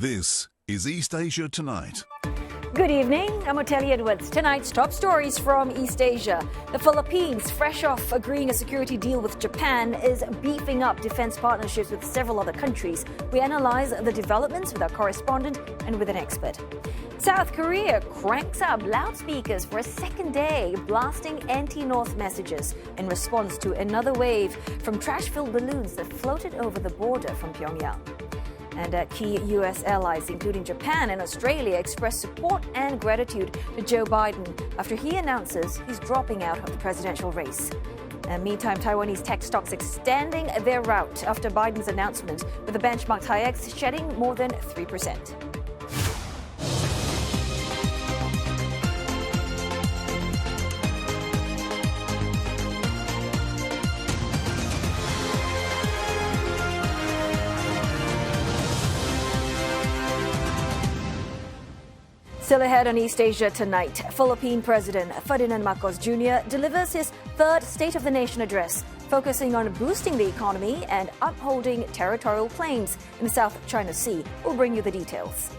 This is East Asia Tonight. Good evening, I'm Oteli Edwards. Tonight's top stories from East Asia. The Philippines, fresh off agreeing a security deal with Japan, is beefing up defense partnerships with several other countries. We analyze the developments with our correspondent and with an expert. South Korea cranks up loudspeakers for a second day, blasting anti-North messages in response to another wave from trash-filled balloons that floated over the border from Pyongyang. And key U.S. allies, including Japan and Australia, express support and gratitude to Joe Biden after he announces he's dropping out of the presidential race. And meantime, Taiwanese tech stocks extending their rout after Biden's announcement, with the benchmark TAIEX shedding more than 3%. Still ahead on East Asia Tonight, Philippine President Ferdinand Marcos Jr. delivers his third State of the Nation address, focusing on boosting the economy and upholding territorial claims in the South China Sea. We'll bring you the details.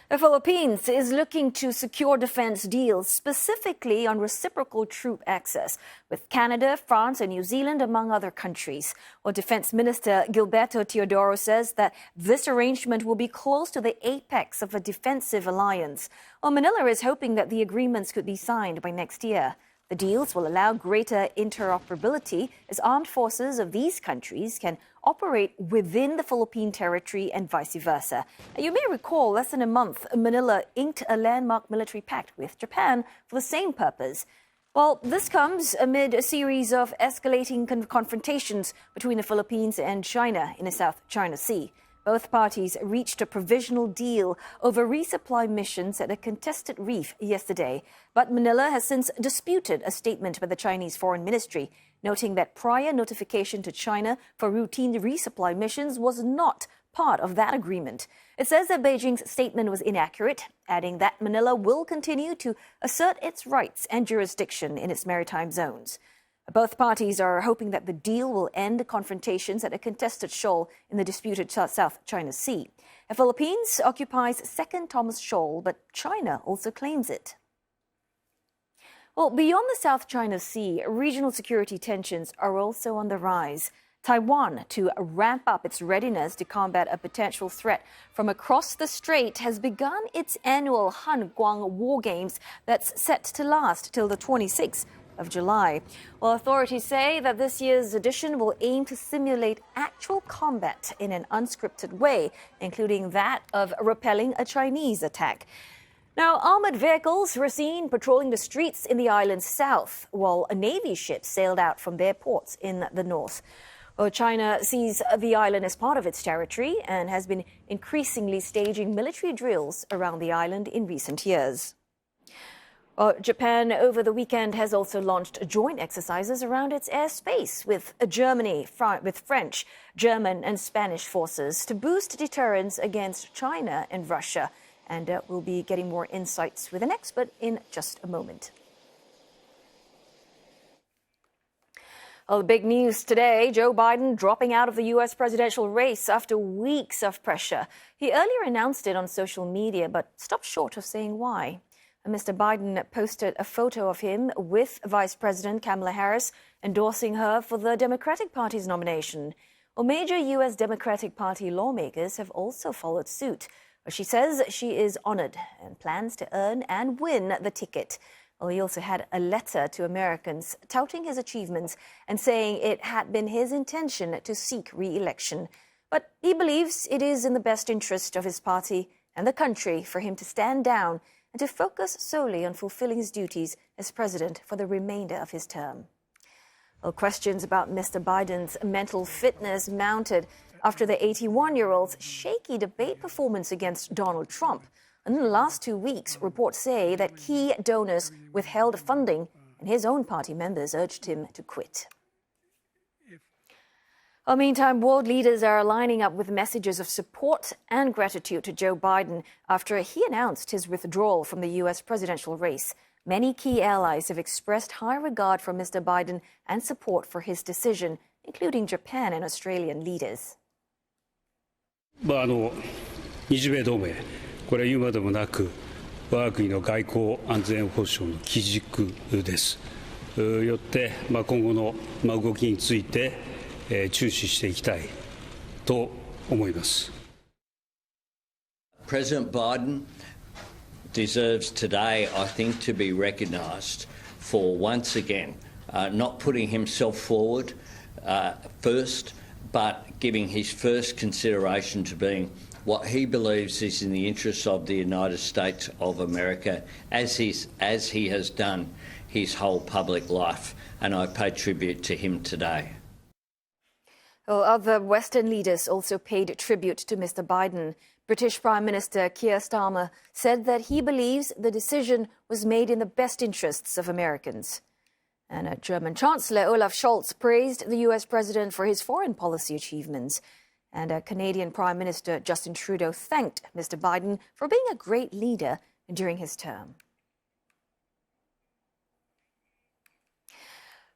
The Philippines is looking to secure defense deals, specifically on reciprocal troop access, with Canada, France, and New Zealand, among other countries. Well, Defense Minister Gilberto Teodoro says that this arrangement will be close to the apex of a defensive alliance. Well, Manila is hoping that the agreements could be signed by next year. The deals will allow greater interoperability as armed forces of these countries can operate within the Philippine territory and vice versa. You may recall, less than a month, Manila inked a landmark military pact with Japan for the same purpose. Well, this comes amid a series of escalating confrontations between the Philippines and China in the South China Sea. Both parties reached a provisional deal over resupply missions at a contested reef yesterday. But Manila has since disputed a statement by the Chinese Foreign Ministry, noting that prior notification to China for routine resupply missions was not part of that agreement. It says that Beijing's statement was inaccurate, adding that Manila will continue to assert its rights and jurisdiction in its maritime zones. Both parties are hoping that the deal will end confrontations at a contested shoal in the disputed South China Sea. The Philippines occupies Second Thomas Shoal, but China also claims it. Well, beyond the South China Sea, regional security tensions are also on the rise. Taiwan, to ramp up its readiness to combat a potential threat from across the strait, has begun its annual Han Kuang War Games that's set to last till the 26th of July. Well, authorities say that this year's edition will aim to simulate actual combat in an unscripted way, including that of repelling a Chinese attack. Now, armored vehicles were seen patrolling the streets in the island's south, while a Navy ship sailed out from their ports in the north. Well, China sees the island as part of its territory and has been increasingly staging military drills around the island in recent years. Japan over the weekend has also launched joint exercises around its airspace with Germany, with French, German and Spanish forces to boost deterrence against China and Russia. And we'll be getting more insights with an expert in just a moment. Well, the big news today, Joe Biden dropping out of the U.S. presidential race after weeks of pressure. He earlier announced it on social media, but stopped short of saying why. Mr. Biden posted a photo of him with Vice President Kamala Harris endorsing her for the Democratic Party's nomination. Well, major U.S. Democratic Party lawmakers have also followed suit. She says she is honored and plans to earn and win the ticket. Well, he also had a letter to Americans touting his achievements and saying it had been his intention to seek re-election. But he believes it is in the best interest of his party and the country for him to stand down and to focus solely on fulfilling his duties as president for the remainder of his term. Well, questions about Mr. Biden's mental fitness mounted after the 81-year-old's shaky debate performance against Donald Trump. And in the last 2 weeks, reports say that key donors withheld funding and his own party members urged him to quit. Well, meantime, world leaders are lining up with messages of support and gratitude to Joe Biden after he announced his withdrawal from the U.S. presidential race. Many key allies have expressed high regard for Mr. Biden and support for his decision, including Japan and Australian leaders. 日米同盟、これは言うまでもなく、我が国の外交安全保障の基軸です。よって、今後の動きについて注視していきたいと思います。President Biden deserves today, I think, to be recognised for once again not putting himself forward first, but giving his first consideration to being what he believes is in the interests of the United States of America, as he has done his whole public life, and I pay tribute to him today. Well, other Western leaders also paid tribute to Mr. Biden. British Prime Minister Keir Starmer said that he believes the decision was made in the best interests of Americans. And German Chancellor Olaf Scholz praised the US president for his foreign policy achievements. And Canadian Prime Minister Justin Trudeau thanked Mr. Biden for being a great leader during his term.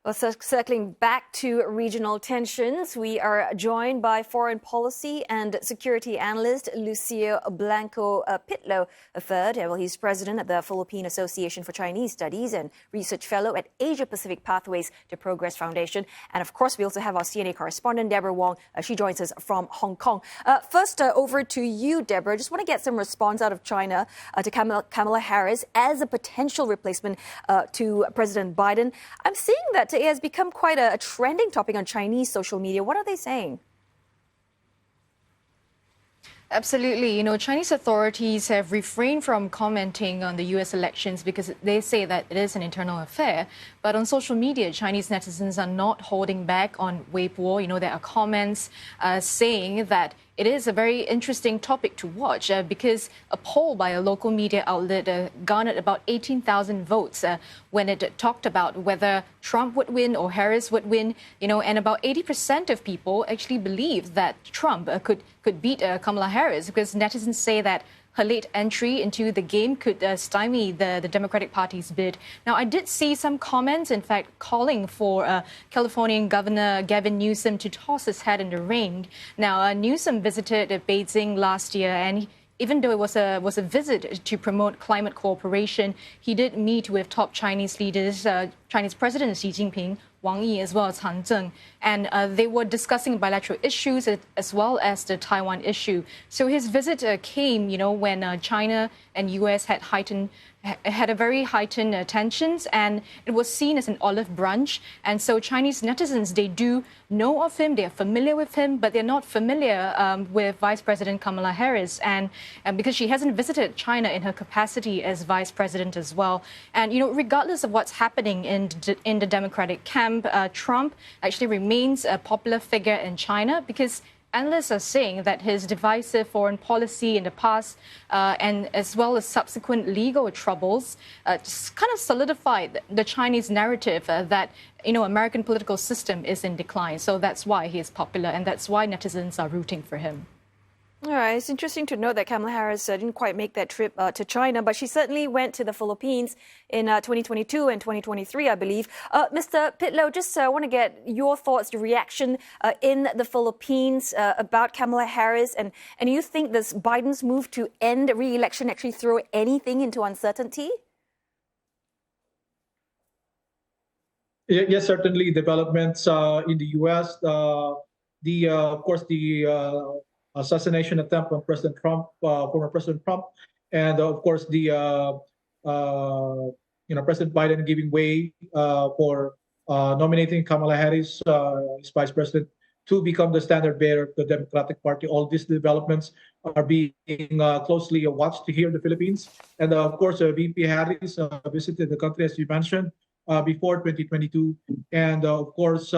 Well, circling back to regional tensions, we are joined by foreign policy and security analyst Lucio Blanco Pitlo III. Well, he's president of the Philippine Association for Chinese Studies and research fellow at Asia Pacific Pathways to Progress Foundation. And of course, we also have our CNA correspondent, Deborah Wong. She joins us from Hong Kong. First, over to you, Deborah. Just want to get some response out of China to Kamala Harris as a potential replacement to President Biden. I'm seeing that it has become quite a trending topic on Chinese social media. What are they saying? Absolutely. Chinese authorities have refrained from commenting on the U.S. elections because they say that it is an internal affair. But on social media, Chinese netizens are not holding back on Weibo. There are comments saying that it is a very interesting topic to watch because a poll by a local media outlet garnered about 18,000 votes when it talked about whether Trump would win or Harris would win, and about 80% of people actually believe that Trump could beat Kamala Harris because netizens say that her late entry into the game could stymie the Democratic Party's bid. Now, I did see some comments, in fact, calling for Californian Governor Gavin Newsom to toss his hat in the ring. Now, Newsom visited Beijing last year, and even though it was a visit to promote climate cooperation, he did meet with top Chinese leaders, Chinese President Xi Jinping, Wang Yi, as well as Han Zheng. And they were discussing bilateral issues as well as the Taiwan issue. So his visit came, when China and U.S. had a very heightened tensions, and it was seen as an olive branch. And so Chinese netizens, they do know of him, they are familiar with him, but they're not familiar with Vice President Kamala Harris, and because she hasn't visited China in her capacity as Vice President as well. And, regardless of what's happening in the Democratic camp, Trump actually remains a popular figure in China because analysts are saying that his divisive foreign policy in the past and as well as subsequent legal troubles just kind of solidified the Chinese narrative that, American political system is in decline. So that's why he is popular, and that's why netizens are rooting for him. All right. It's interesting to note that Kamala Harris didn't quite make that trip to China, but she certainly went to the Philippines in 2022 and 2023, I believe. Mr. Pitlo, just want to get your thoughts, your reaction in the Philippines about Kamala Harris. And you think this Biden's move to end re-election actually throw anything into uncertainty? Yes, certainly developments in the U.S. Of course, the assassination attempt on President Trump, former President Trump, and of course the President Biden giving way for nominating Kamala Harris as Vice President to become the standard bearer of the Democratic Party. All these developments are being closely watched here in the Philippines, and of course VP Harris visited the country, as you mentioned, before 2022, and of course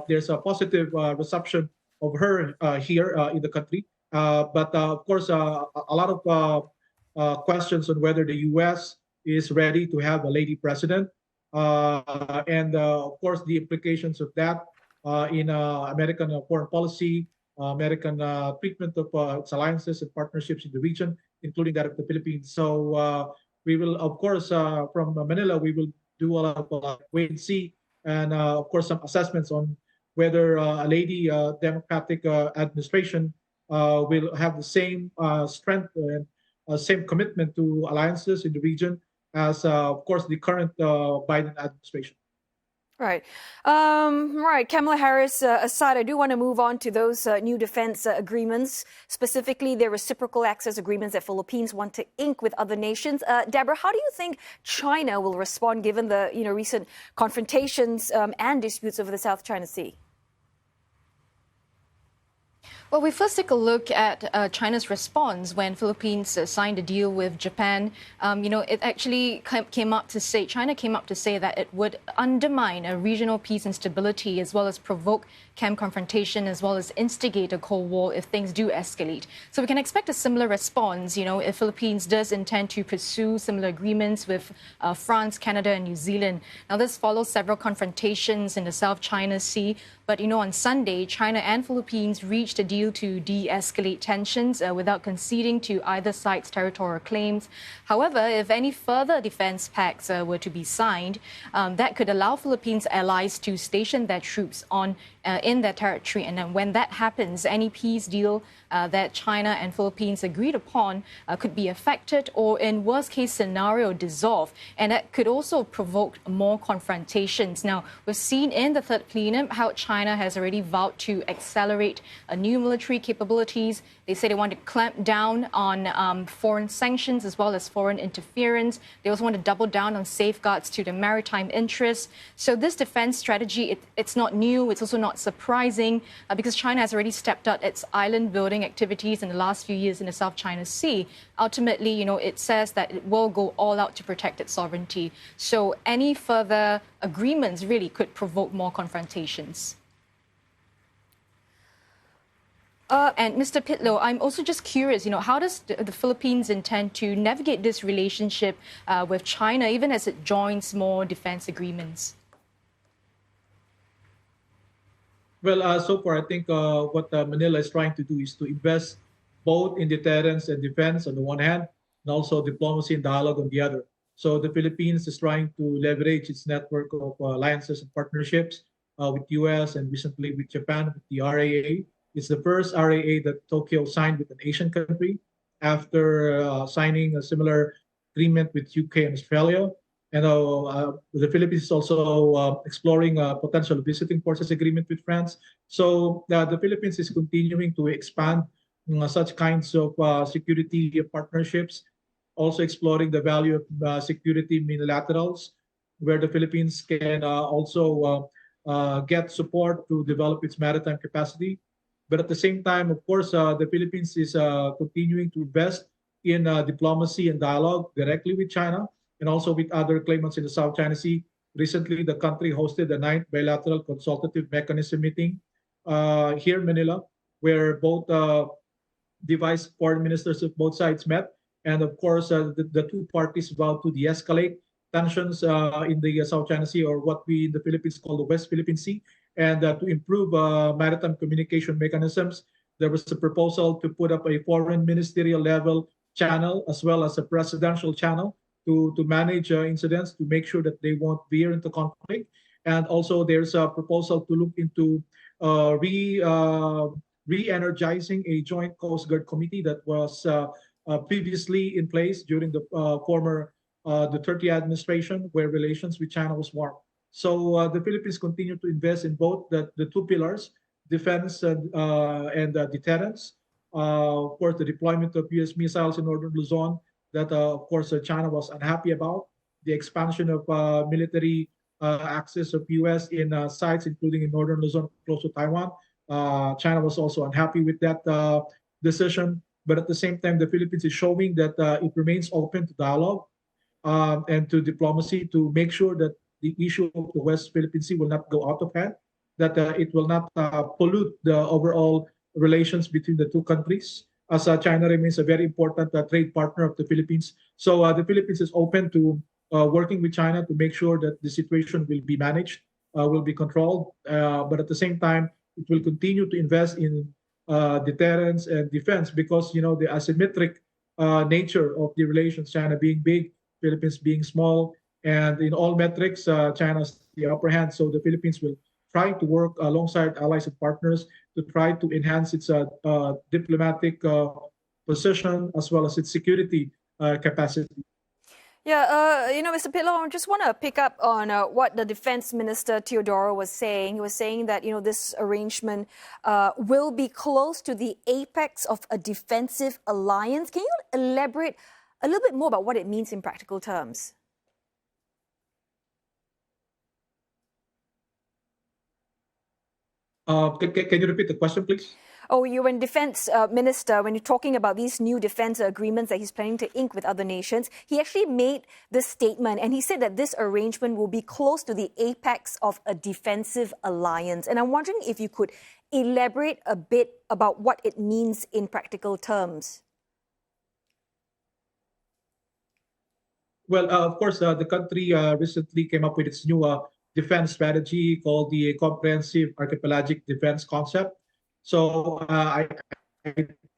there's a positive reception of her here in the country. But of course, a lot of questions on whether the U.S. is ready to have a lady president. And of course, the implications of that in American foreign policy, American treatment of its alliances and partnerships in the region, including that of the Philippines. So we will, of course, from Manila, we will do a lot of wait and see, and of course, some assessments on whether a lady democratic administration will have the same strength and same commitment to alliances in the region as, of course, the current Biden administration. Right. Right. Kamala Harris aside, I do want to move on to those new defense agreements, specifically the reciprocal access agreements that Philippines want to ink with other nations. Deborah, how do you think China will respond given the recent confrontations and disputes over the South China Sea? Well, we first take a look at China's response when Philippines signed a deal with Japan. It actually came up to say, China came up to say that it would undermine a regional peace and stability, as well as provoke camp confrontation, as well as instigate a Cold War if things do escalate. So we can expect a similar response, if Philippines does intend to pursue similar agreements with France, Canada, and New Zealand. Now, this follows several confrontations in the South China Sea. But, on Sunday, China and Philippines reached a deal to de-escalate tensions without conceding to either side's territorial claims. However, if any further defense pacts were to be signed, that could allow Philippines allies to station their troops in their territory. And then when that happens, any peace deal that China and Philippines agreed upon could be affected or, in worst-case scenario, dissolved. And that could also provoke more confrontations. Now, we've seen in the third plenum how China has already vowed to accelerate new military capabilities. They say they want to clamp down on foreign sanctions as well as foreign interference. They also want to double down on safeguards to the maritime interests. So this defense strategy, it's not new. It's also not surprising because China has already stepped up its island building activities in the last few years in the South China Sea. Ultimately, it says that it will go all out to protect its sovereignty. So any further agreements really could provoke more confrontations. And Mr. Pitlow, I'm also just curious, how does the Philippines intend to navigate this relationship with China, even as it joins more defense agreements? Well, so far, I think what Manila is trying to do is to invest both in deterrence and defense on the one hand, and also diplomacy and dialogue on the other. So the Philippines is trying to leverage its network of alliances and partnerships with U.S. and recently with Japan, with the RAA. It's the first RAA that Tokyo signed with an Asian country after signing a similar agreement with UK and Australia. And the Philippines is also exploring a potential visiting forces agreement with France. So the Philippines is continuing to expand such kinds of security partnerships, also exploring the value of security unilaterals, where the Philippines can also get support to develop its maritime capacity. But at the same time, of course, the Philippines is continuing to invest in diplomacy and dialogue directly with China and also with other claimants in the South China Sea. Recently, the country hosted the 9th bilateral consultative mechanism meeting here in Manila, where both the vice foreign ministers of both sides met. And of course, the two parties vowed to de-escalate tensions in the South China Sea, or what we in the Philippines call the West Philippine Sea, and to improve maritime communication mechanisms. There was a proposal to put up a foreign ministerial level channel as well as a presidential channel to manage incidents, to make sure that they won't veer into conflict. And also there's a proposal to look into re-energizing a joint Coast Guard committee that was previously in place during the former Duterte administration, where relations with China was warm. So the Philippines continue to invest in both the two pillars, defense and deterrence. Of course, the deployment of US missiles in northern Luzon that, of course, China was unhappy about. The expansion of military access of US in sites, including in northern Luzon, close to Taiwan. China was also unhappy with that decision. But at the same time, the Philippines is showing that it remains open to dialogue and to diplomacy to make sure that the issue of the West Philippine Sea will not go out of hand, that it will not pollute the overall relations between the two countries, as China remains a very important trade partner of the Philippines. So the Philippines is open to working with China to make sure that the situation will be managed, will be controlled. But at the same time, it will continue to invest in deterrence and defense because, the asymmetric nature of the relations, China being big Philippines being small, and in all metrics, China's the upper hand. So the Philippines will try to work alongside allies and partners to try to enhance its diplomatic position as well as its security capacity. Yeah, Mr. Pitlow, I just want to pick up on what the Defense Minister Teodoro was saying. He was saying that, this arrangement will be close to the apex of a defensive alliance. Can you elaborate a little bit more about what it means in practical terms? Can you repeat the question, please? Oh, you're in Defense Minister, when you're talking about these new defense agreements that he's planning to ink with other nations, he actually made this statement and he said that this arrangement will be close to the apex of a defensive alliance. And I'm wondering if you could elaborate a bit about what it means in practical terms. Well, of course, the country recently came up with its new defense strategy called the Comprehensive Archipelagic Defense Concept. So I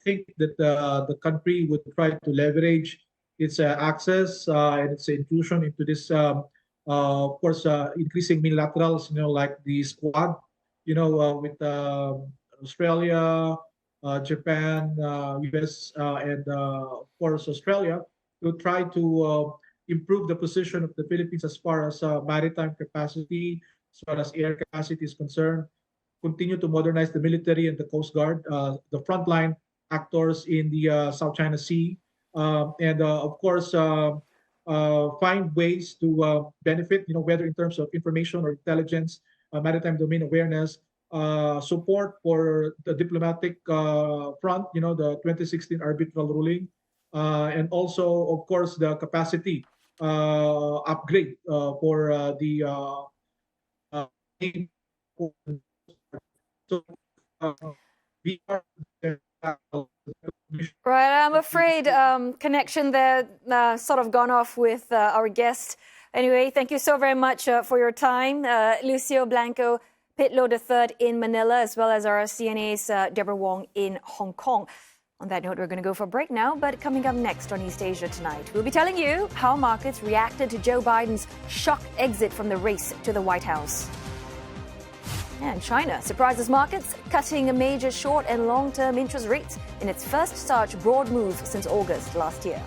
think that the country would try to leverage its access and its inclusion into this, of course, increasing multilaterals, like the Squad, with Australia, Japan, US, and of course Australia, to try to improve the position of the Philippines as far as maritime capacity, as far as air capacity is concerned. Continue to modernize the military and the Coast Guard, the frontline actors in the South China Sea, and of course find ways to benefit, whether in terms of information or intelligence, maritime domain awareness, support for the diplomatic front, the 2016 arbitral ruling, and also, of course, the capacity upgrade for the so, we are Right, I'm afraid connection there sort of gone off with our guest. Anyway, thank you so very much for your time. Lucio Blanco Pitlow III in Manila, as well as our CNA's Deborah Wong in Hong Kong. On that note, we're going to go for a break now, but coming up next on East Asia Tonight, we'll be telling you how markets reacted to Joe Biden's shock exit from the race to the White House. And China surprises markets, cutting a major short and long-term interest rates in its first such broad move since August last year.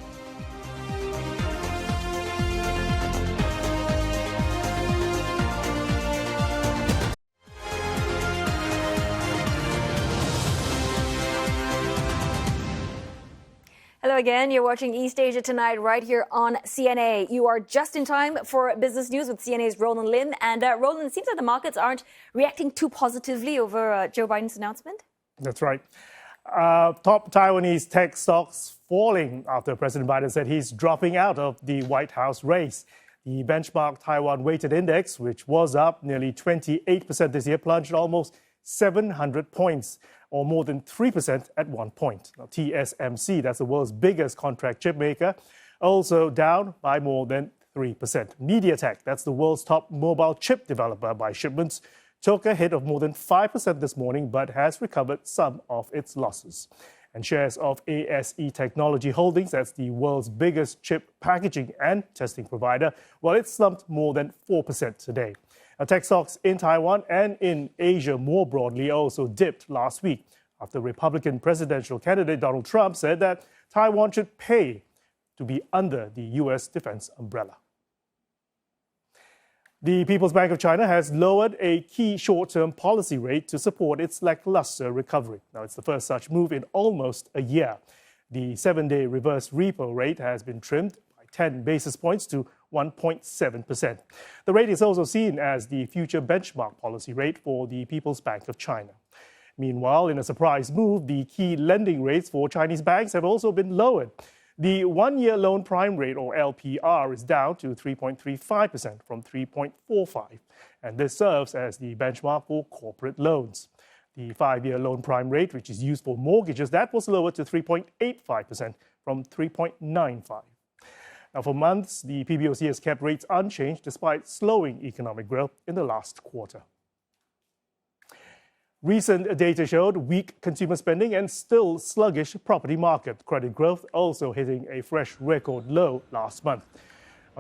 Hello again. You're watching East Asia Tonight right here on CNA. You are just in time for business news with CNA's Roland Lim. And Roland, it seems like the markets aren't reacting too positively over Joe Biden's announcement. That's right. Top Taiwanese tech stocks falling after President Biden said he's dropping out of the White House race. The benchmark Taiwan weighted index, which was up nearly 28% this year, plunged almost 700 points, or more than 3% at one point. Now, TSMC, that's the world's biggest contract chip maker, also down by more than 3%. MediaTek, that's the world's top mobile chip developer by shipments, took a hit of more than 5% this morning, but has recovered some of its losses. And shares of ASE Technology Holdings, that's the world's biggest chip packaging and testing provider, well, it slumped more than 4% today. Now, tech stocks in Taiwan and in Asia more broadly also dipped last week after Republican presidential candidate Donald Trump said that Taiwan should pay to be under the U.S. defense umbrella. The People's Bank of China has lowered a key short-term policy rate to support its lackluster recovery. Now, it's the first such move in almost a year. The 7-day reverse repo rate has been trimmed by 10 basis points to 1.7%. The rate is also seen as the future benchmark policy rate for the People's Bank of China. Meanwhile, in a surprise move, the key lending rates for Chinese banks have also been lowered. The one-year loan prime rate, or LPR, is down to 3.35% from 3.45%, and this serves as the benchmark for corporate loans. The 5-year loan prime rate, which is used for mortgages, that was lowered to 3.85% from 3.95%. Now, for months, the PBOC has kept rates unchanged despite slowing economic growth in the last quarter. Recent data showed weak consumer spending and still sluggish property market. Credit growth also hitting a fresh record low last month.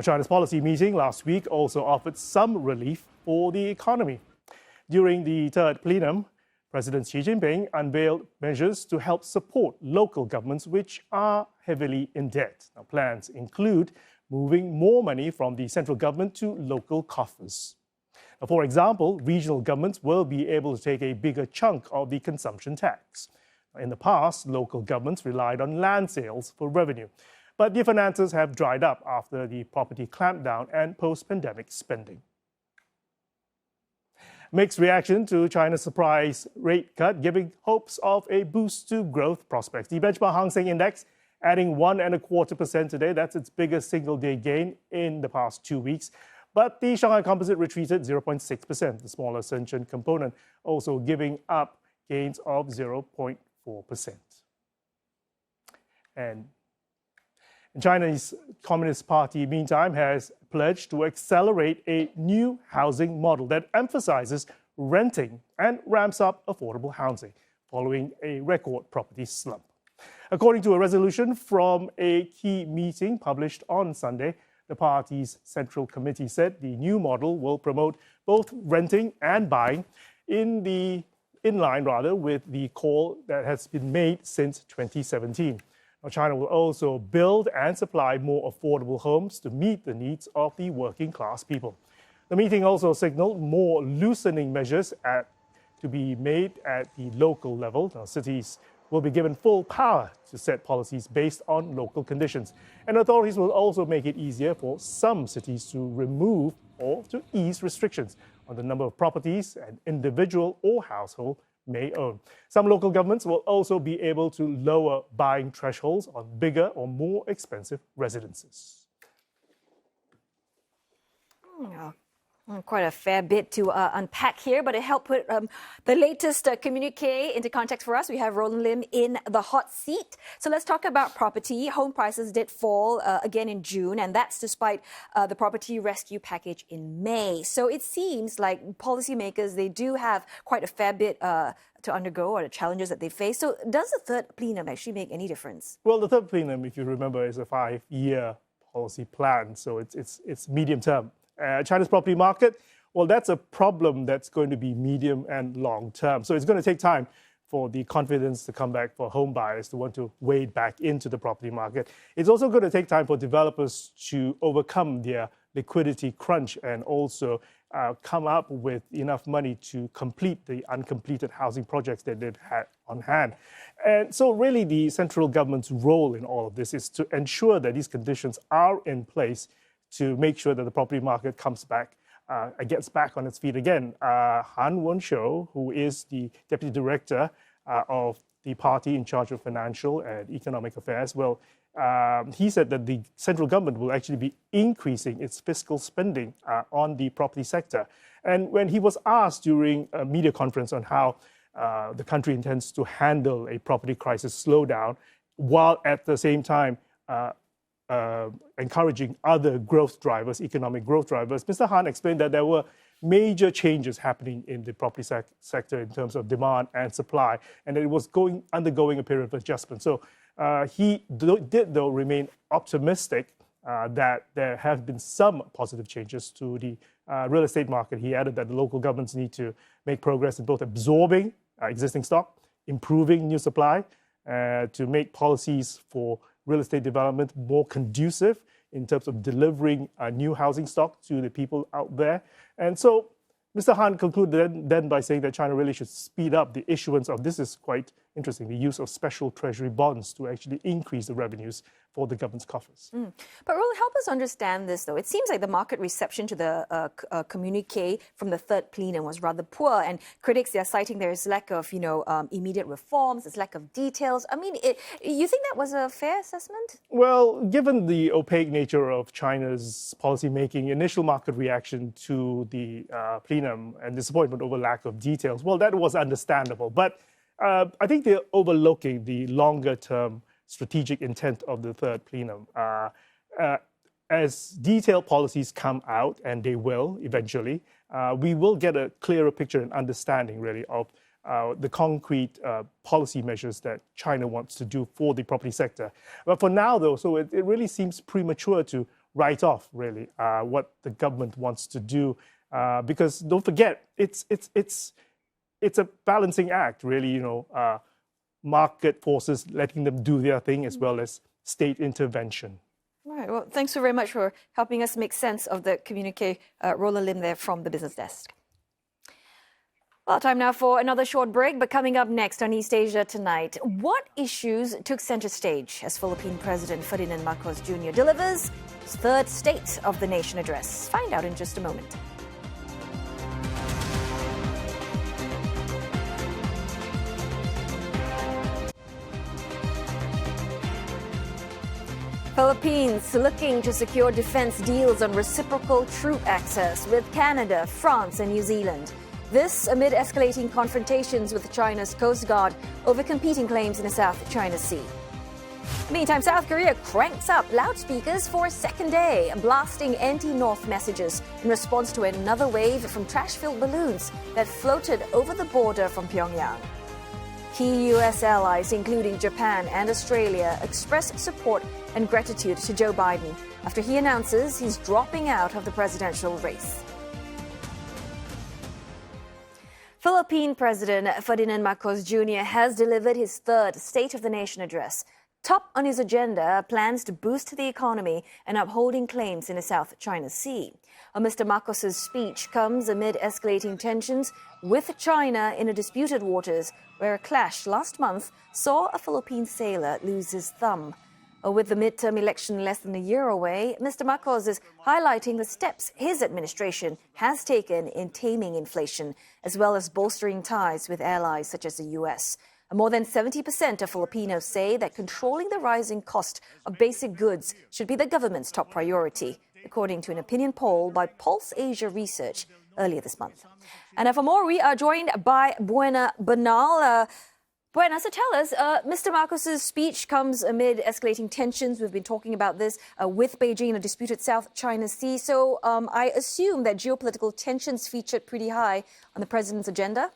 China's policy meeting last week also offered some relief for the economy. During the third plenum, President Xi Jinping unveiled measures to help support local governments which are heavily in debt. Now, plans include moving more money from the central government to local coffers. Now, for example, regional governments will be able to take a bigger chunk of the consumption tax. In the past, local governments relied on land sales for revenue, but their finances have dried up after the property clampdown and post-pandemic spending. Mixed reaction to China's surprise rate cut, giving hopes of a boost to growth prospects. The benchmark Hang Seng Index adding 1.25% today. That's its biggest single-day gain in the past 2 weeks. But the Shanghai Composite retreated 0.6%. The smaller Shenzhen component also giving up gains of 0.4%. And China's Communist Party, meantime, has pledged to accelerate a new housing model that emphasizes renting and ramps up affordable housing following a record property slump. According to a resolution from a key meeting published on Sunday, the party's Central Committee said the new model will promote both renting and buying in line with the call that has been made since 2017. Now, China will also build and supply more affordable homes to meet the needs of the working class people. The meeting also signaled more loosening measures to be made at the local level. Now, cities will be given full power to set policies based on local conditions. And authorities will also make it easier for some cities to remove or to ease restrictions on the number of properties an individual or household may own. Some local governments will also be able to lower buying thresholds on bigger or more expensive residences. Quite a fair bit to unpack here, but to help put the latest communique into context for us, we have Roland Lim in the hot seat. So let's talk about property. Home prices did fall again in June, and that's despite the property rescue package in May. So it seems like policymakers, they do have quite a fair bit to undergo, or the challenges that they face. So does the third plenum actually make any difference? Well, the third plenum, if you remember, is a 5-year policy plan, so it's medium term. China's property market, well, that's a problem that's going to be medium and long term. So it's going to take time for the confidence to come back for home buyers to want to wade back into the property market. It's also going to take time for developers to overcome their liquidity crunch and also come up with enough money to complete the uncompleted housing projects that they've had on hand. And so really the central government's role in all of this is to ensure that these conditions are in place to make sure that the property market comes back, gets back on its feet again. Han Kuang, who is the deputy director of the party in charge of financial and economic affairs, well, he said that the central government will actually be increasing its fiscal spending on the property sector. And when he was asked during a media conference on how the country intends to handle a property crisis slowdown, while at the same time encouraging other growth drivers, economic growth drivers, Mr. Han explained that there were major changes happening in the property sector in terms of demand and supply, and it was undergoing a period of adjustment. So he did, though, remain optimistic that there have been some positive changes to the real estate market. He added that the local governments need to make progress in both absorbing existing stock, improving new supply, to make policies for real estate development more conducive in terms of delivering new housing stock to the people out there. And so Mr. Han concluded then by saying that China really should speed up the issuance of, this is quite interesting, the use of special treasury bonds to actually increase the revenues for the government's coffers. But Roland, help us understand this, though. It seems like the market reception to the communique from the third plenum was rather poor, and critics, they're citing there's lack of, immediate reforms, there's lack of details. I mean, you think that was a fair assessment? Well, given the opaque nature of China's policymaking, initial market reaction to the plenum and disappointment over lack of details, well, that was understandable. But I think they're overlooking the longer-term strategic intent of the third plenum. As detailed policies come out, and they will eventually, we will get a clearer picture and understanding, really, of the concrete policy measures that China wants to do for the property sector. But for now, though, so it really seems premature to write off really what the government wants to do, because don't forget it's a balancing act, really. Market forces letting them do their thing as well as state intervention. Right. Well, thanks so very much for helping us make sense of the communique, Roland Lim there from the business desk. Well, time now for another short break, but coming up next on East Asia Tonight, what issues took center stage as Philippine President Ferdinand Marcos Jr. delivers his third State of the Nation address? Find out in just a moment. Philippines looking to secure defense deals on reciprocal troop access with Canada, France, and New Zealand. This amid escalating confrontations with China's Coast Guard over competing claims in the South China Sea. Meantime, South Korea cranks up loudspeakers for a second day, blasting anti-North messages in response to another wave from trash-filled balloons that floated over the border from Pyongyang. Key U.S. allies, including Japan and Australia, express support and gratitude to Joe Biden after he announces he's dropping out of the presidential race. Philippine President Ferdinand Marcos Jr. has delivered his third State of the Nation address. Top on his agenda are plans to boost the economy and upholding claims in the South China Sea. Mr. Marcos's speech comes amid escalating tensions with China in the disputed waters, where a clash last month saw a Philippine sailor lose his thumb. With the midterm election less than a year away, Mr. Marcos is highlighting the steps his administration has taken in taming inflation, as well as bolstering ties with allies such as the U.S. More than 70% of Filipinos say that controlling the rising cost of basic goods should be the government's top priority, according to an opinion poll by Pulse Asia Research earlier this month. And for more, we are joined by Buena Banal. Buena, so tell us, Mr. Marcos's speech comes amid escalating tensions. We've been talking about this with Beijing in a disputed South China Sea. So I assume that geopolitical tensions featured pretty high on the president's agenda?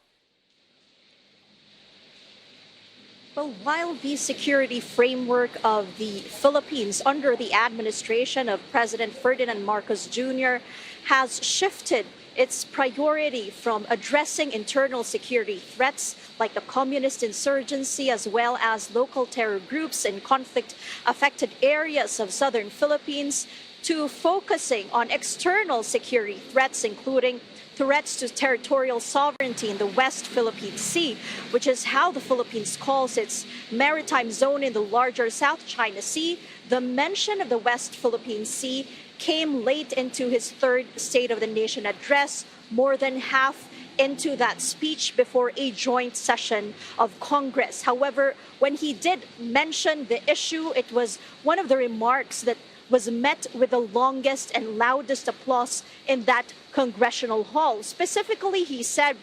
Well, while the security framework of the Philippines under the administration of President Ferdinand Marcos Jr. has shifted its priority from addressing internal security threats like the communist insurgency as well as local terror groups in conflict-affected areas of southern Philippines to focusing on external security threats, including threats to territorial sovereignty in the West Philippine Sea, which is how the Philippines calls its maritime zone in the larger South China Sea. The mention of the West Philippine Sea came late into his third State of the Nation address, more than half into that speech before a joint session of Congress. However, when he did mention the issue, it was one of the remarks that was met with the longest and loudest applause in that congressional hall. Specifically, he said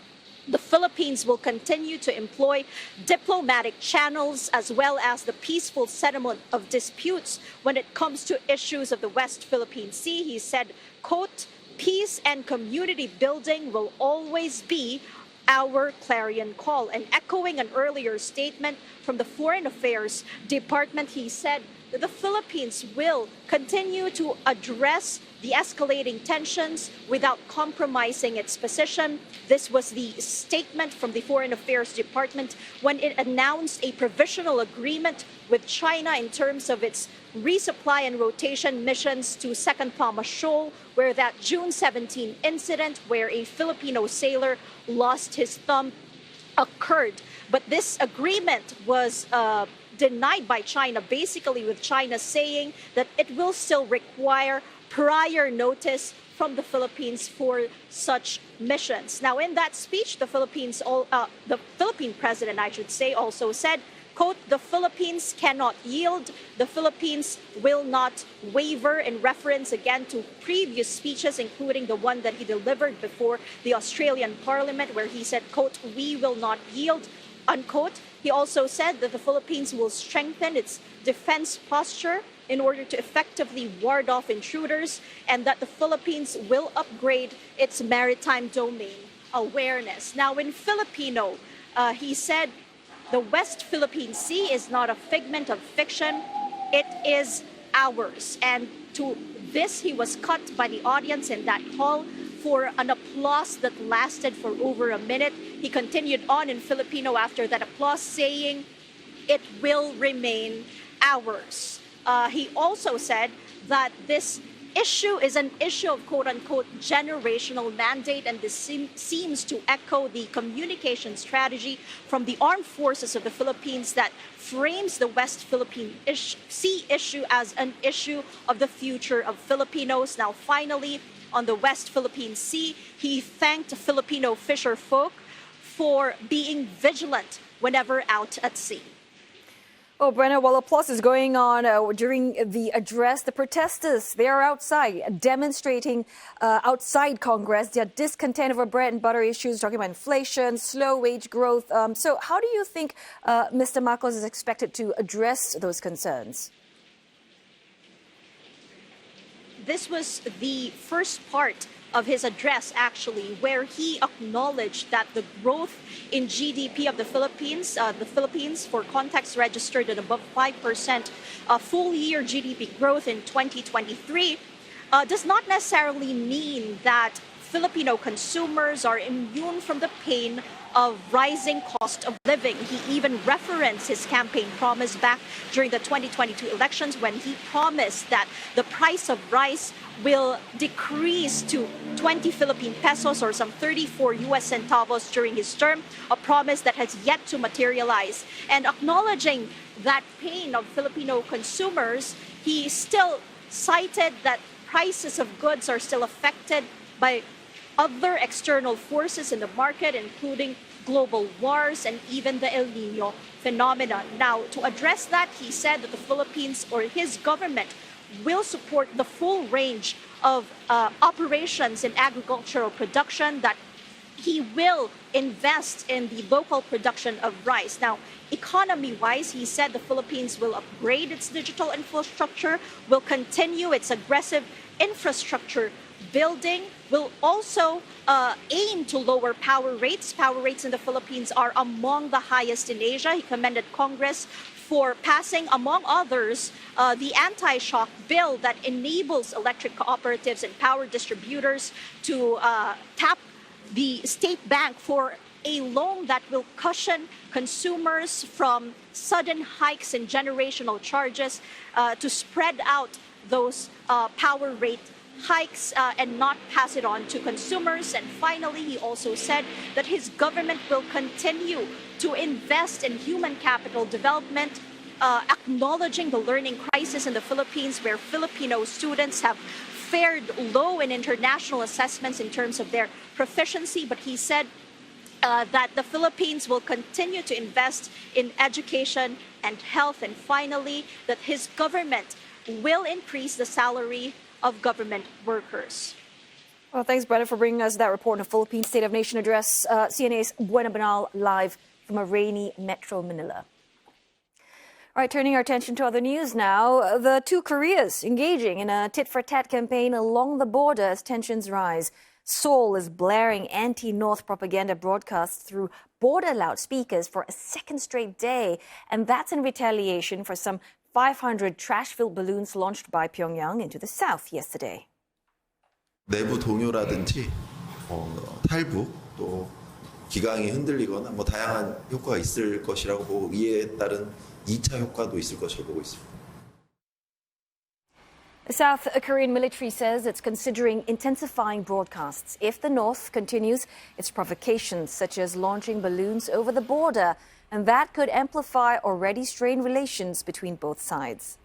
the Philippines will continue to employ diplomatic channels as well as the peaceful settlement of disputes when it comes to issues of the West Philippine Sea. He said, quote, "Peace and community building will always be our clarion call." And echoing an earlier statement from the Foreign Affairs Department, he said that the Philippines will continue to address the escalating tensions without compromising its position. This was the statement from the Foreign Affairs Department when it announced a provisional agreement with China in terms of its resupply and rotation missions to Second Palma Shoal, where that June 17 incident where a Filipino sailor lost his thumb occurred. But this agreement was denied by China, basically with China saying that it will still require prior notice from the Philippines for such missions. Now, in that speech, the Philippine president, I should say, also said, quote, "The Philippines cannot yield. The Philippines will not waver," in reference again to previous speeches, including the one that he delivered before the Australian Parliament, where he said, quote, "We will not yield," unquote. He also said that the Philippines will strengthen its defense posture in order to effectively ward off intruders, and that the Philippines will upgrade its maritime domain awareness. Now, in Filipino, he said, "The West Philippine Sea is not a figment of fiction. It is ours." And to this, he was cut by the audience in that hall for an applause that lasted for over a minute. He continued on in Filipino after that applause, saying, "It will remain ours." He also said that this issue is an issue of quote-unquote generational mandate, and this seems to echo the communication strategy from the armed forces of the Philippines that frames the West Philippine Sea issue as an issue of the future of Filipinos. Now, finally, on the West Philippine Sea, he thanked Filipino fisher folk for being vigilant whenever out at sea. Oh, Brenna, while applause is going on during the address, the protesters, they are outside demonstrating outside Congress. They're discontent over bread and butter issues, talking about inflation, slow wage growth. So how do you think Mr. Marcos is expected to address those concerns? This was the first part of his address, actually, where he acknowledged that the growth in GDP of the Philippines, for context, registered at above 5% full-year GDP growth in 2023, does not necessarily mean that Filipino consumers are immune from the pain of rising cost of living. He even referenced his campaign promise back during the 2022 elections when he promised that the price of rice will decrease to 20 Philippine pesos or some 34 US centavos during his term, a promise that has yet to materialize. And acknowledging that pain of Filipino consumers, he still cited that prices of goods are still affected by other external forces in the market, including global wars and even the El Nino phenomenon. Now, to address that, he said that the Philippines or his government will support the full range of operations in agricultural production, that he will invest in the local production of rice. Now, economy-wise, he said the Philippines will upgrade its digital infrastructure, will continue its aggressive infrastructure building, will also aim to lower power rates. Power rates in the Philippines are among the highest in Asia. He commended Congress for passing, among others, the anti-shock bill that enables electric cooperatives and power distributors to tap the state bank for a loan that will cushion consumers from sudden hikes in generational charges, to spread out those power rate hikes and not pass it on to consumers. And finally, he also said that his government will continue to invest in human capital development, acknowledging the learning crisis in the Philippines, where Filipino students have fared low in international assessments in terms of their proficiency. But he said that the Philippines will continue to invest in education and health. And finally, that his government will increase the salary of government workers. Well, thanks, Brenna, for bringing us that report on the Philippines State of Nation address. CNA's Buena Banal live from a rainy Metro Manila. All right, turning our attention to other news now. The two Koreas engaging in a tit-for-tat campaign along the border as tensions rise. Seoul is blaring anti-North propaganda broadcasts through border loudspeakers for a second straight day. And that's in retaliation for some 500 trash-filled balloons launched by Pyongyang into the south yesterday. 내부 동요라든지 탈북 또 기강이 흔들리거나 다양한 효과가 있을 것이라고 보고 이에 따른 2차 효과도 있을 것으로 보고 있습니다. The South Korean military says it's considering intensifying broadcasts if the North continues its provocations, such as launching balloons over the border, and that could amplify already strained relations between both sides.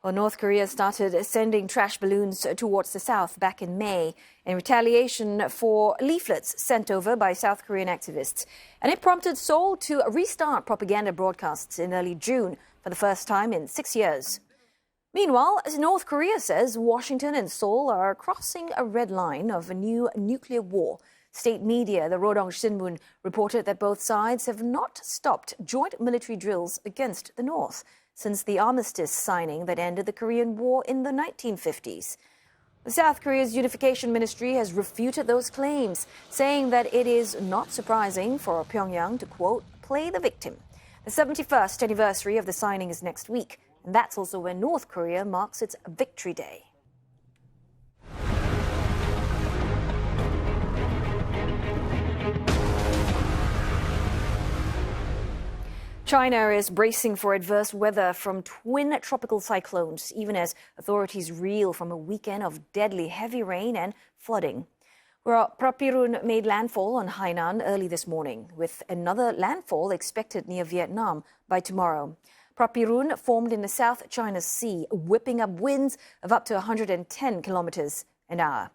Well, North Korea started sending trash balloons towards the south back in May in retaliation for leaflets sent over by South Korean activists. And it prompted Seoul to restart propaganda broadcasts in early June for the first time in 6 years. Meanwhile, as North Korea says, Washington and Seoul are crossing a red line of a new nuclear war. State media, the Rodong Sinmun, reported that both sides have not stopped joint military drills against the North since the armistice signing that ended the Korean War in the 1950s. The South Korea's Unification Ministry has refuted those claims, saying that it is not surprising for Pyongyang to, quote, play the victim. The 71st anniversary of the signing is next week, and that's also when North Korea marks its Victory Day. China is bracing for adverse weather from twin tropical cyclones, even as authorities reel from a weekend of deadly heavy rain and flooding. Prapirun made landfall on Hainan early this morning, with another landfall expected near Vietnam by tomorrow. Prapirun formed in the South China Sea, whipping up winds of up to 110 kilometers an hour.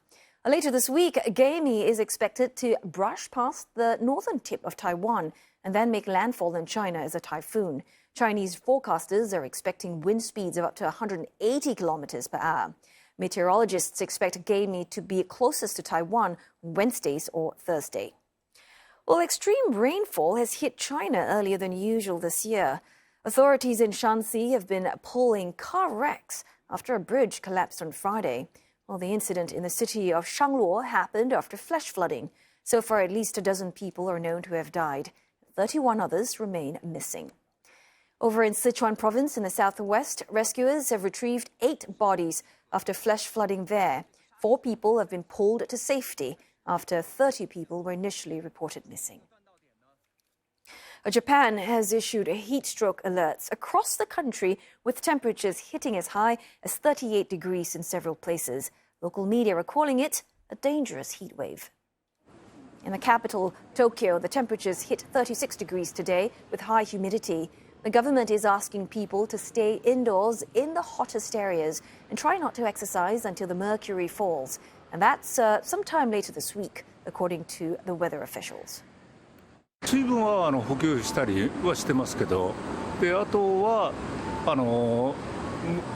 Later this week, Gamy is expected to brush past the northern tip of Taiwan and then make landfall in China as a typhoon. Chinese forecasters are expecting wind speeds of up to 180 kilometers per hour. Meteorologists expect Gamy to be closest to Taiwan Wednesdays or Thursday. Well, extreme rainfall has hit China earlier than usual this year. Authorities in Shanxi have been pulling car wrecks after a bridge collapsed on Friday. Well, the incident in the city of Shangluo happened after flash flooding. So far, at least a dozen people are known to have died. 31 others remain missing. Over in Sichuan province in the southwest, rescuers have retrieved 8 bodies after flash flooding there. 4 people have been pulled to safety after 30 people were initially reported missing. Japan has issued heat stroke alerts across the country, with temperatures hitting as high as 38 degrees in several places. Local media are calling it a dangerous heat wave. In the capital, Tokyo, the temperatures hit 36 degrees today with high humidity. The government is asking people to stay indoors in the hottest areas and try not to exercise until the mercury falls. And that's sometime later this week, according to the weather officials. 水分は補給したりはしてますけど、であとは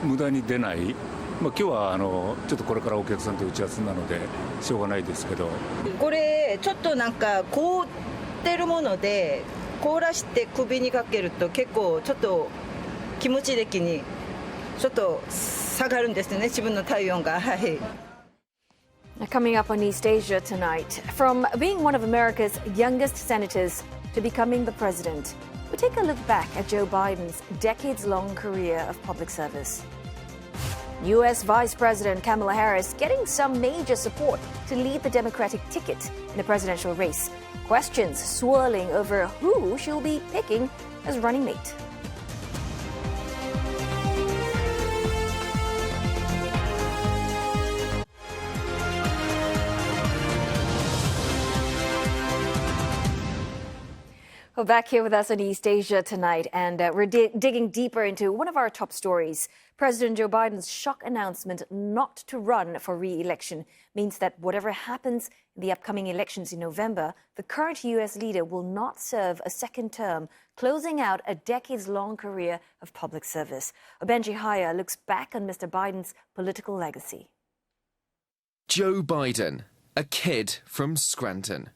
無駄に出ない。今日はちょっとこれからお客さんと打ち合わせなのでしょうがないですけど。これちょっとなんか凍ってるもので凍らして首にかけると結構ちょっと気持ち的にちょっと下がるんですね、自分の体温が。はい。Coming up on East Asia tonight, from being one of America's youngest senators to becoming the president, we take a look back at Joe Biden's decades-long career of public service. U.S. Vice President Kamala Harris getting some major support to lead the Democratic ticket in the presidential race. Questions swirling over who she'll be picking as running mate. Well, back here with us on East Asia tonight, and we're digging deeper into one of our top stories. President Joe Biden's shock announcement not to run for re-election means that whatever happens in the upcoming elections in November, the current U.S. leader will not serve a second term, closing out a decades-long career of public service. Benji Haya looks back on Mr. Biden's political legacy. Joe Biden, a kid from Scranton.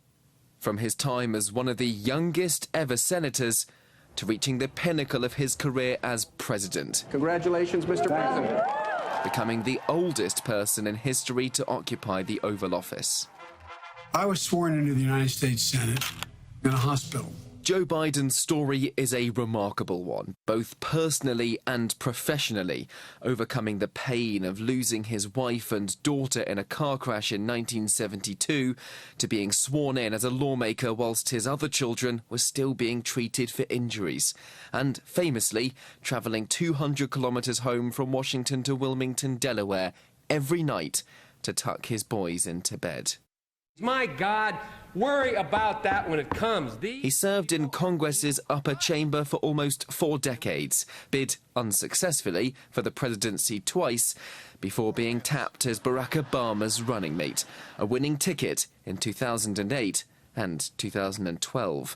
From his time as one of the youngest ever senators to reaching the pinnacle of his career as president. Congratulations, Mr. President. Becoming the oldest person in history to occupy the Oval Office. I was sworn into the United States Senate in a hospital. Joe Biden's story is a remarkable one, both personally and professionally, overcoming the pain of losing his wife and daughter in a car crash in 1972 to being sworn in as a lawmaker whilst his other children were still being treated for injuries, and famously travelling 200 kilometres home from Washington to Wilmington, Delaware, every night to tuck his boys into bed. My God, worry about that when it comes. He served in Congress's upper chamber for almost 4 decades, bid unsuccessfully for the presidency twice, before being tapped as Barack Obama's running mate, a winning ticket in 2008 and 2012.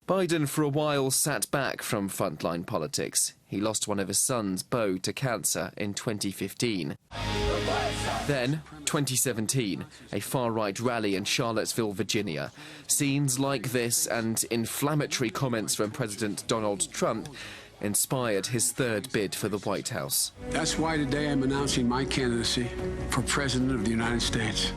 Biden for a while sat back from frontline politics. He lost one of his sons, Beau, to cancer in 2015. Then, 2017, a far-right rally in Charlottesville, Virginia. Scenes like this and inflammatory comments from President Donald Trump inspired his third bid for the White House. That's why today I'm announcing my candidacy for President of the United States.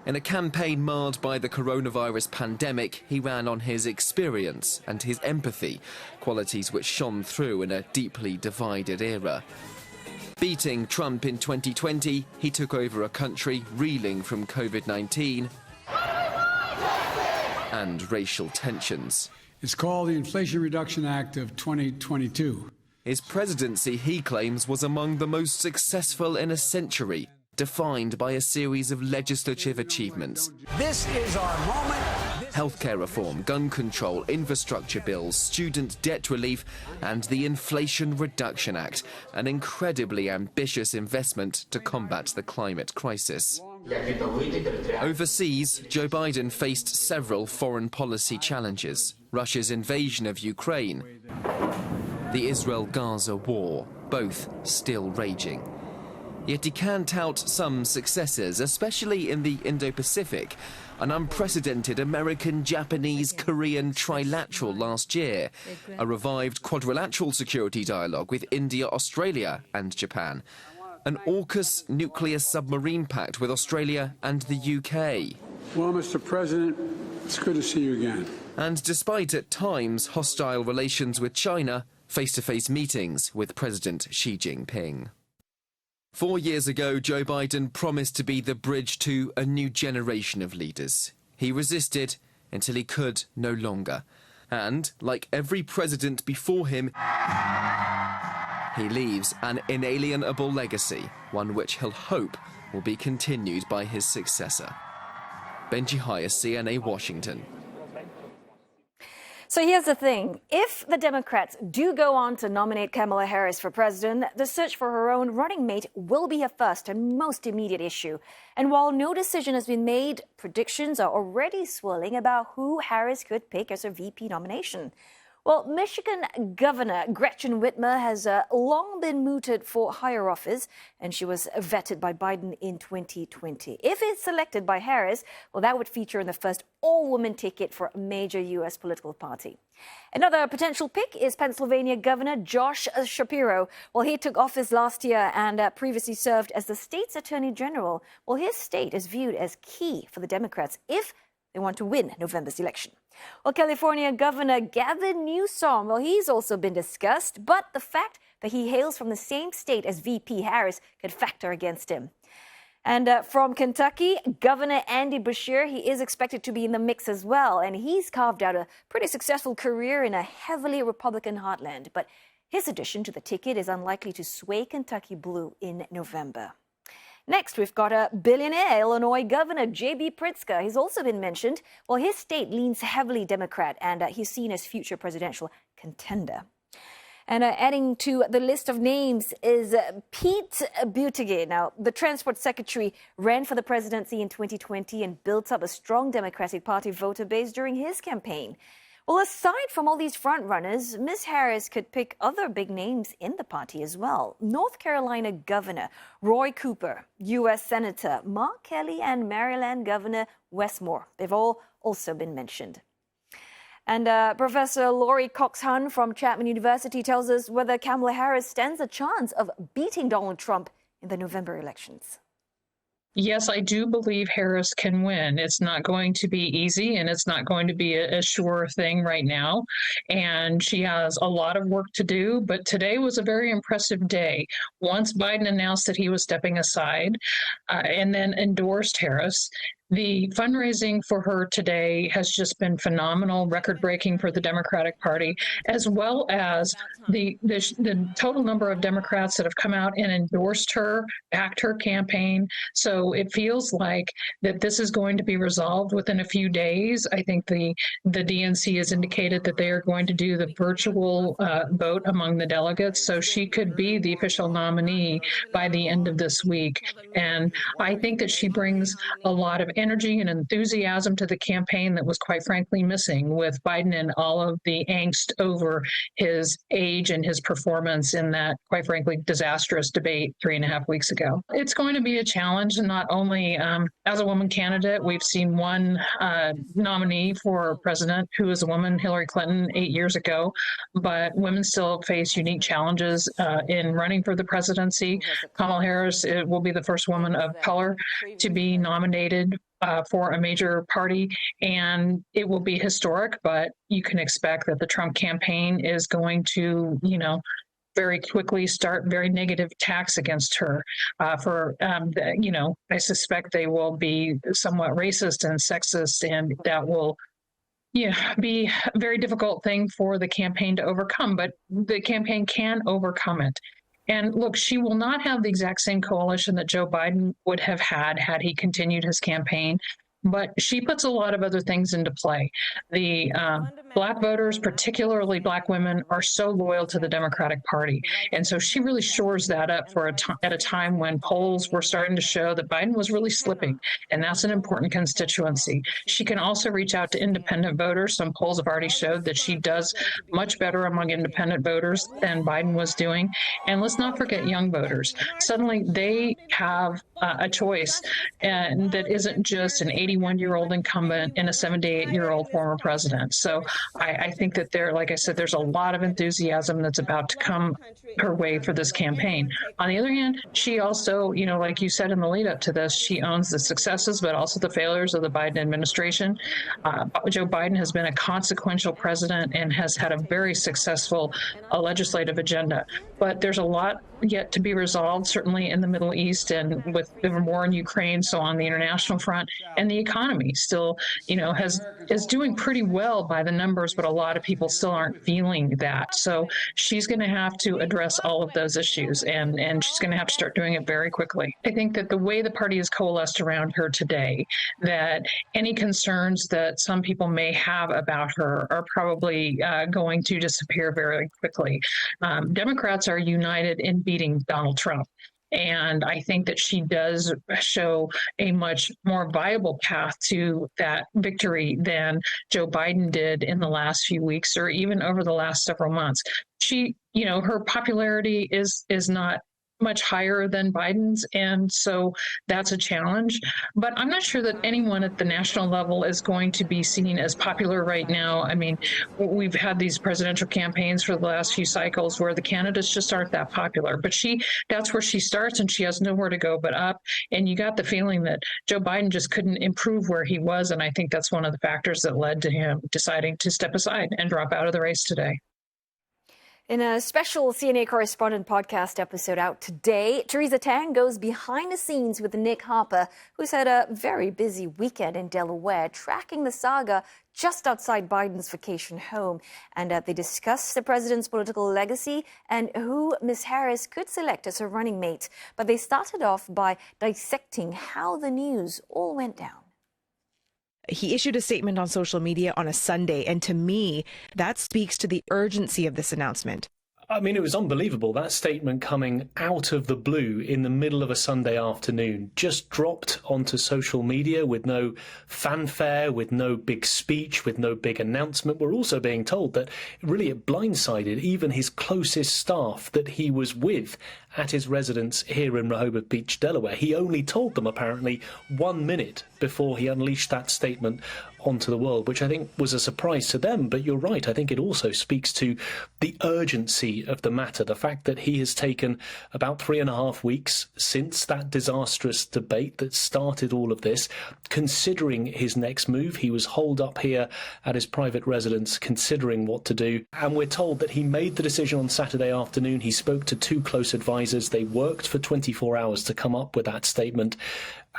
In a campaign marred by the coronavirus pandemic, he ran on his experience and his empathy, qualities which shone through in a deeply divided era. Beating Trump in 2020, he took over a country reeling from COVID-19 and racial tensions. It's called the Inflation Reduction Act of 2022. His presidency, he claims, was among the most successful in a century, defined by a series of legislative achievements. This is our moment. Healthcare reform, gun control, infrastructure bills, student debt relief, and the Inflation Reduction Act, an incredibly ambitious investment to combat the climate crisis. Overseas, Joe Biden faced several foreign policy challenges. Russia's invasion of Ukraine, the Israel-Gaza war, both still raging. Yet he can tout some successes, especially in the Indo-Pacific. An unprecedented American-Japanese-Korean trilateral last year. A revived quadrilateral security dialogue with India, Australia and Japan. An AUKUS nuclear submarine pact with Australia and the UK. Well, Mr. President, it's good to see you again. And despite at times hostile relations with China, face-to-face meetings with President Xi Jinping. 4 years ago, Joe Biden promised to be the bridge to a new generation of leaders. He resisted until he could no longer. And, like every president before him, he leaves an inalienable legacy, one which he'll hope will be continued by his successor. Benji Hayes, CNA, Washington. So here's the thing. If the Democrats do go on to nominate Kamala Harris for president, the search for her own running mate will be her first and most immediate issue. And while no decision has been made, predictions are already swirling about who Harris could pick as her VP nomination. Well, Michigan Governor Gretchen Whitmer has long been mooted for higher office, and she was vetted by Biden in 2020. If it's selected by Harris, well, that would feature in the first all-woman ticket for a major U.S. political party. Another potential pick is Pennsylvania Governor Josh Shapiro. Well, he took office last year and previously served as the state's attorney general. Well, his state is viewed as key for the Democrats if they want to win November's election. Well, California Governor Gavin Newsom, well, he's also been discussed, but the fact that he hails from the same state as VP Harris could factor against him. And from Kentucky, Governor Andy Beshear, he is expected to be in the mix as well, and he's carved out a pretty successful career in a heavily Republican heartland. But his addition to the ticket is unlikely to sway Kentucky blue in November. Next, we've got a billionaire Illinois Governor J.B. Pritzker. He's also been mentioned. Well, his state leans heavily Democrat, and he's seen as future presidential contender. And adding to the list of names is Pete Buttigieg. Now, the transport secretary ran for the presidency in 2020 and built up a strong Democratic Party voter base during his campaign. Well, aside from all these frontrunners, Ms. Harris could pick other big names in the party as well. North Carolina Governor Roy Cooper, U.S. Senator Mark Kelly, and Maryland Governor Wes Moore. They've all also been mentioned. And Professor Lori Cox-Hunn from Chapman University tells us whether Kamala Harris stands a chance of beating Donald Trump in the November elections. Yes, I do believe Harris can win. It's not going to be easy, and it's not going to be a sure thing right now. And she has a lot of work to do, but today was a very impressive day. Once Biden announced that he was stepping aside and then endorsed Harris, the fundraising for her today has just been phenomenal, record-breaking for the Democratic Party, as well as the total number of Democrats that have come out and endorsed her, backed her campaign. So it feels like that this is going to be resolved within a few days. I think the DNC has indicated that they are going to do the virtual vote among the delegates, so she could be the official nominee by the end of this week. And I think that she brings a lot of energy and enthusiasm to the campaign that was quite frankly missing with Biden and all of the angst over his age and his performance in that quite frankly disastrous debate 3.5 weeks ago. It's going to be a challenge, not only as a woman candidate. We've seen one nominee for president who is a woman, Hillary Clinton, 8 years ago, but women still face unique challenges in running for the presidency. Kamala Harris will be the first woman of color to be nominated for a major party, and it will be historic, but you can expect that the Trump campaign is going to, very quickly start very negative attacks against her I suspect they will be somewhat racist and sexist, and that will be a very difficult thing for the campaign to overcome, but the campaign can overcome it. And look, she will not have the exact same coalition that Joe Biden would have had he continued his campaign. But she puts a lot of other things into play. The Black voters, particularly Black women, are so loyal to the Democratic Party. And so she really shores that up at a time when polls were starting to show that Biden was really slipping. And that's an important constituency. She can also reach out to independent voters. Some polls have already showed that she does much better among independent voters than Biden was doing. And let's not forget young voters. Suddenly they have a choice and that isn't just an 81-year-old incumbent and a 78-year-old former president. So I think that like I said, there's a lot of enthusiasm that's about to come her way for this campaign. On the other hand, she also, like you said in the lead up to this, she owns the successes, but also the failures of the Biden administration. Joe Biden has been a consequential president and has had a very successful legislative agenda. But there's a lot yet to be resolved, certainly in the Middle East and with the war in Ukraine. So on the international front, and the economy still, is doing pretty well by the numbers, but a lot of people still aren't feeling that. So she's going to have to address all of those issues, and she's going to have to start doing it very quickly. I think that the way the party is coalesced around her today, that any concerns that some people may have about her are probably going to disappear very quickly. Democrats are united in beating Donald Trump. And I think that she does show a much more viable path to that victory than Joe Biden did in the last few weeks or even over the last several months. She, her popularity is not much higher than Biden's, and so that's a challenge. But I'm not sure that anyone at the national level is going to be seen as popular right now. I mean, we've had these presidential campaigns for the last few cycles where the candidates just aren't that popular. But that's where she starts, and she has nowhere to go but up. And you got the feeling that Joe Biden just couldn't improve where he was, and I think that's one of the factors that led to him deciding to step aside and drop out of the race today. In a special CNA Correspondent podcast episode out today, Teresa Tang goes behind the scenes with Nick Harper, who's had a very busy weekend in Delaware, tracking the saga just outside Biden's vacation home. And they discuss the president's political legacy and who Ms. Harris could select as her running mate. But they started off by dissecting how the news all went down. He issued a statement on social media on a Sunday, and to me, that speaks to the urgency of this announcement. I mean, it was unbelievable, that statement coming out of the blue in the middle of a Sunday afternoon, just dropped onto social media with no fanfare, with no big speech, with no big announcement. We're also being told that really it blindsided even his closest staff that he was with at his residence here in Rehoboth Beach, Delaware. He only told them apparently 1 minute before he unleashed that statement onto the world, which I think was a surprise to them. But you're right, I think it also speaks to the urgency of the matter, the fact that he has taken about 3.5 weeks since that disastrous debate that started all of this, considering his next move. He was holed up here at his private residence considering what to do, and we're told that he made the decision on Saturday afternoon. He spoke to 2 close advisors. They worked for 24 hours to come up with that statement,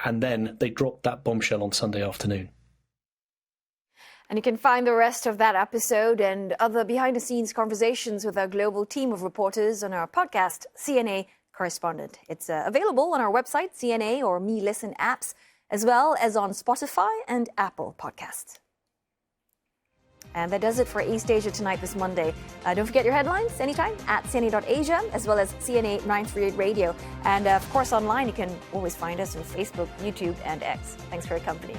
and then they dropped that bombshell on Sunday afternoon. And you can find the rest of that episode and other behind-the-scenes conversations with our global team of reporters on our podcast, CNA Correspondent. It's available on our website, CNA or Me Listen apps, as well as on Spotify and Apple Podcasts. And that does it for East Asia Tonight this Monday. Don't forget your headlines anytime at CNA.Asia, as well as CNA 938 Radio. And of course, online, you can always find us on Facebook, YouTube, and X. Thanks for your company.